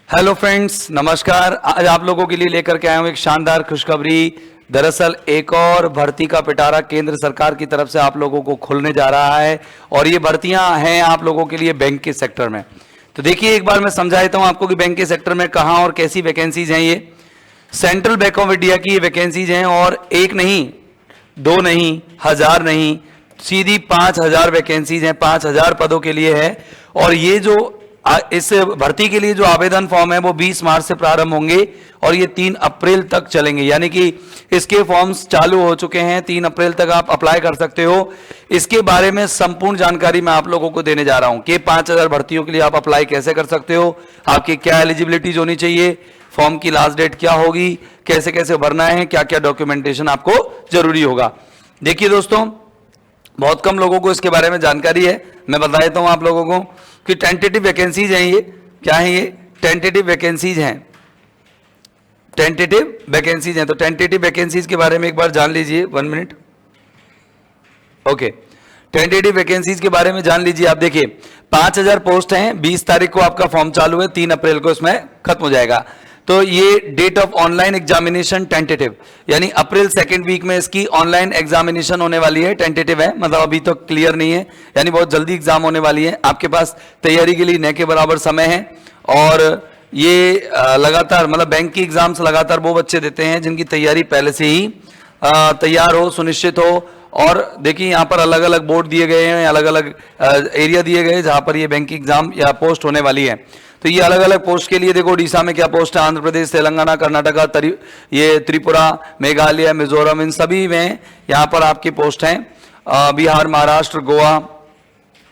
Hello friends, नमस्कार। आज आप लोगों के लिए लेकर के आया हूं एक शानदार खुशखबरी। दरअसल एक और भर्ती का पिटारा केंद्र सरकार की तरफ से आप लोगों को खुलने जा रहा है और ये भर्तियां हैं आप लोगों के लिए बैंक के सेक्टर में। तो देखिए, एक बार मैं समझा देता हूं आपको कि बैंक के सेक्टर में कहां और कैसी वैकेंसीज हैं। ये सेंट्रल बैंक ऑफ इंडिया की ये वैकेंसीज हैं और एक नहीं, दो नहीं, हजार नहीं, सीधी 5,000 वैकेंसीज हैं, 5,000 पदों के लिए है। और ये जो इस भर्ती के लिए जो आवेदन फॉर्म है वो 20 मार्च से प्रारंभ होंगे और ये 3 अप्रैल तक चलेंगे, यानी कि इसके फॉर्म्स चालू हो चुके हैं। 3 अप्रैल तक आप अप्लाई कर सकते हो। इसके बारे में संपूर्ण जानकारी मैं आप लोगों को देने जा रहा हूं कि 5,000 भर्तियों के लिए आप अप्लाई कैसे कर सकते हो, आपकी क्या एलिजिबिलिटीज होनी चाहिए, फॉर्म की लास्ट डेट क्या होगी, कैसे कैसे भरना है, क्या क्या डॉक्यूमेंटेशन आपको जरूरी होगा। देखिए दोस्तों, बहुत कम लोगों को इसके बारे में जानकारी है। मैं बता देता हूं आप लोगों को कि टेंटेटिव वैकेंसीज हैं। ये क्या है? ये टेंटेटिव वैकेंसीज हैं। टेंटेटिव वैकेंसीज हैं। तो टेंटेटिव वैकेंसीज के बारे में एक बार जान लीजिए। 1 मिनट। ओके, टेंटेटिव वैकेंसीज के बारे में जान लीजिए। आप देखिए, 5,000 पोस्ट हैं। 20 तारीख को आपका फॉर्म चालू है, 3 अप्रैल को इसमें खत्म हो जाएगा। तो ये date of online examination tentative, यानी अप्रैल 2nd वीक में इसकी ऑनलाइन एग्जामिनेशन होने वाली है। टेंटेटिव है, मतलब अभी तो क्लियर नहीं है, यानी बहुत जल्दी एग्जाम होने वाली है। आपके पास तैयारी के लिए न के बराबर समय है। और ये लगातार, मतलब बैंक की एग्जाम्स लगातार वो बच्चे देते हैं जिनकी तैयारी पहले से ही तैयार हो, सुनिश्चित हो। और देखिए, यहाँ पर अलग अलग बोर्ड दिए गए हैं, अलग अलग एरिया दिए गए हैं जहाँ पर ये बैंक की एग्जाम या पोस्ट होने वाली है। तो ये अलग अलग पोस्ट के लिए देखो, उड़ीसा में क्या पोस्ट है, आंध्र प्रदेश, तेलंगाना, कर्नाटका, ये त्रिपुरा, मेघालय, मिजोरम, इन सभी में यहाँ पर आपकी पोस्ट हैं। बिहार, महाराष्ट्र, गोवा,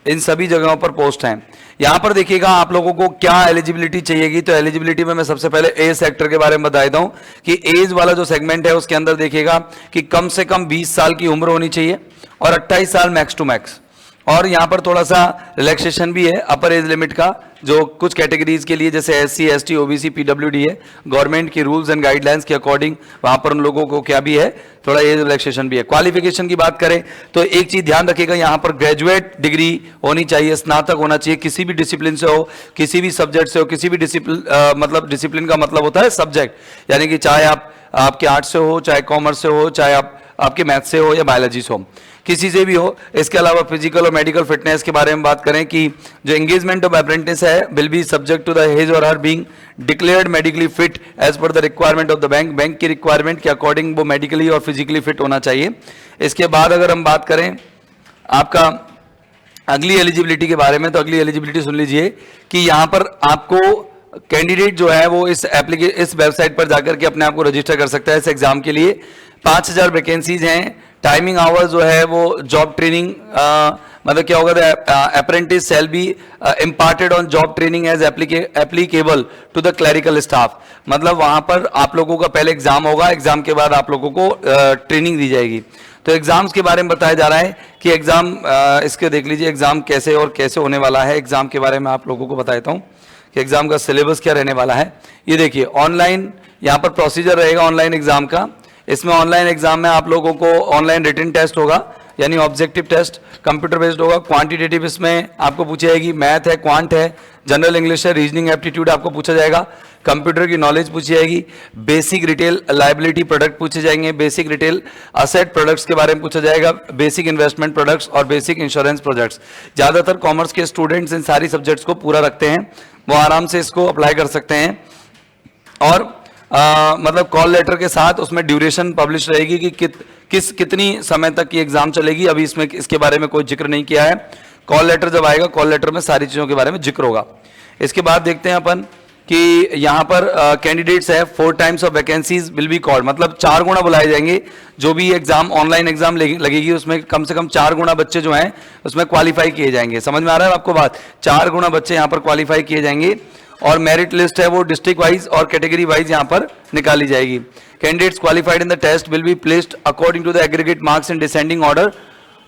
इन सभी जगहों पर पोस्ट हैं। यहाँ पर देखिएगा आप लोगों को क्या एलिजिबिलिटी चाहिएगी। तो एलिजिबिलिटी में मैं सबसे पहले एज सेक्टर के बारे में बता देता हूँ कि एज वाला जो सेगमेंट है उसके अंदर देखिएगा कि कम से कम 20 साल की उम्र होनी चाहिए और 28 साल मैक्स टू मैक्स। और यहाँ पर थोड़ा सा रिलैक्सेशन भी है अपर एज लिमिट का, जो कुछ कैटेगरीज के लिए जैसे SC, ST, OBC, PWD है, गवर्नमेंट की रूल्स एंड गाइडलाइंस के अकॉर्डिंग वहाँ पर उन लोगों को क्या भी है, थोड़ा एज रिलैक्सेशन भी है। क्वालिफिकेशन की बात करें तो एक चीज़ ध्यान रखिएगा, यहाँ पर ग्रेजुएट डिग्री होनी चाहिए, स्नातक होना चाहिए, किसी भी डिसिप्लिन से हो, किसी भी सब्जेक्ट से हो, किसी भी मतलब डिसिप्लिन का मतलब होता है सब्जेक्ट, यानी कि चाहे आपके आर्ट्स से हो, चाहे कॉमर्स से हो, चाहे आपके मैथ्स से हो या बायोलॉजी से हो, किसी से भी हो। इसके अलावा फिजिकल और मेडिकल फिटनेस के बारे में बात करें कि जो एंगेजमेंट ऑफ अप्रेंटिस है will be subject to the his और her being declared medically fit as per the requirement of the bank की रिक्वायरमेंट के अकॉर्डिंग वो मेडिकली और फिजिकली फिट होना चाहिए। इसके बाद अगर हम बात करें आपका अगली एलिजिबिलिटी के बारे में, तो अगली एलिजिबिलिटी सुन लीजिए कि यहाँ पर आपको कैंडिडेट जो है वो इस वेबसाइट पर जाकर के अपने आप को रजिस्टर कर सकता है इस एग्जाम के लिए। 5,000 वैकेंसीज हैं। टाइमिंग आवर्स जो है वो जॉब ट्रेनिंग, मतलब क्या होगा, apprentice shall be imparted on job training as applicable to the clerical staff. मतलब वहां पर आप लोगों का पहले एग्जाम होगा, एग्जाम के बाद आप लोगों को ट्रेनिंग दी जाएगी। तो एग्जाम्स के बारे में बताया जा रहा है कि एग्जाम इसके देख लीजिए, एग्जाम कैसे और कैसे होने वाला है। एग्जाम के बारे में आप लोगों को बताता हूँ कि एग्जाम का सिलेबस क्या रहने वाला है। ये देखिए, ऑनलाइन यहाँ पर प्रोसीजर रहेगा ऑनलाइन एग्जाम का। इसमें ऑनलाइन एग्जाम में आप लोगों को ऑनलाइन रिटन टेस्ट होगा, यानी ऑब्जेक्टिव टेस्ट कंप्यूटर बेस्ड होगा। क्वांटिटेटिव इसमें आपको पूछी जाएगी, मैथ है, क्वांट है, जनरल इंग्लिश है, रीजनिंग एप्टीट्यूड आपको पूछा जाएगा, कंप्यूटर की नॉलेज पूछी जाएगी, बेसिक रिटेल लायबिलिटी प्रोडक्ट पूछे जाएंगे, बेसिक रिटेल असेट प्रोडक्ट्स के बारे में पूछा जाएगा, बेसिक इन्वेस्टमेंट प्रोडक्ट्स और बेसिक इंश्योरेंस प्रोडक्ट्स। ज़्यादातर कॉमर्स के स्टूडेंट्स इन सारी सब्जेक्ट्स को पूरा रखते हैं, वो आराम से इसको अप्लाई कर सकते हैं। और मतलब कॉल लेटर के साथ उसमें ड्यूरेशन पब्लिश रहेगी कि कितनी समय तक ये एग्जाम चलेगी। अभी इसमें इसके बारे में कोई जिक्र नहीं किया है। कॉल लेटर जब आएगा, कॉल लेटर में सारी चीज़ों के बारे में जिक्र होगा। इसके बाद देखते हैं अपन कि यहाँ पर कैंडिडेट्स है 4 times of vacancies will be called, मतलब 4 गुना बुलाए जाएंगे। जो भी एग्जाम ऑनलाइन एग्जाम लगेगी उसमें कम से कम 4 गुना बच्चे जो हैं उसमें क्वालिफाई किए जाएंगे। समझ में आ रहा है आपको बात? 4 गुना बच्चे यहाँ पर क्वालिफाई किए जाएंगे और मेरिट लिस्ट है वो डिस्ट्रिक्ट वाइज और कैटेगरी वाइज यहाँ पर निकाली जाएगी। Candidates qualified in the test will be placed according to the aggregate marks in descending order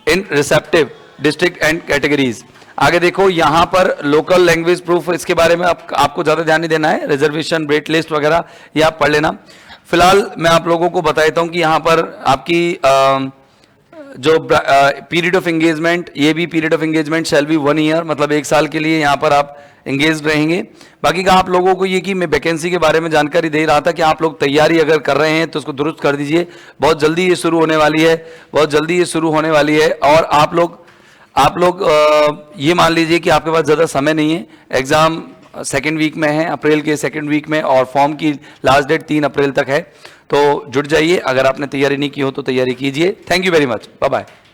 in receptive district and categories. आगे देखो, यहाँ पर लोकल लैंग्वेज प्रूफ, इसके बारे में आपको ज़्यादा ध्यान नहीं देना है। रिजर्वेशन, वेट लिस्ट वगैरह ये आप पढ़ लेना। फिलहाल मैं आप लोगों को बताता हूँ कि यहाँ पर आपकी जो पीरियड ऑफ एंगेजमेंट, ये भी period of engagement shall be 1 year, मतलब 1 साल के लिए यहाँ पर आप एंगेज रहेंगे। बाकी का आप लोगों को ये कि मैं वैकेंसी के बारे में जानकारी दे रहा था कि आप लोग तैयारी अगर कर रहे हैं तो उसको दुरुस्त कर दीजिए, बहुत जल्दी ये शुरू होने वाली है, बहुत जल्दी ये शुरू होने वाली है। और आप लोग ये मान लीजिए कि आपके पास ज़्यादा समय नहीं है, एग्ज़ाम सेकेंड वीक में है, अप्रैल के सेकेंड वीक में, और फॉर्म की लास्ट डेट 3 अप्रैल तक है। तो जुट जाइए, अगर आपने तैयारी नहीं की हो तो तैयारी कीजिए। Thank you very much, bye bye.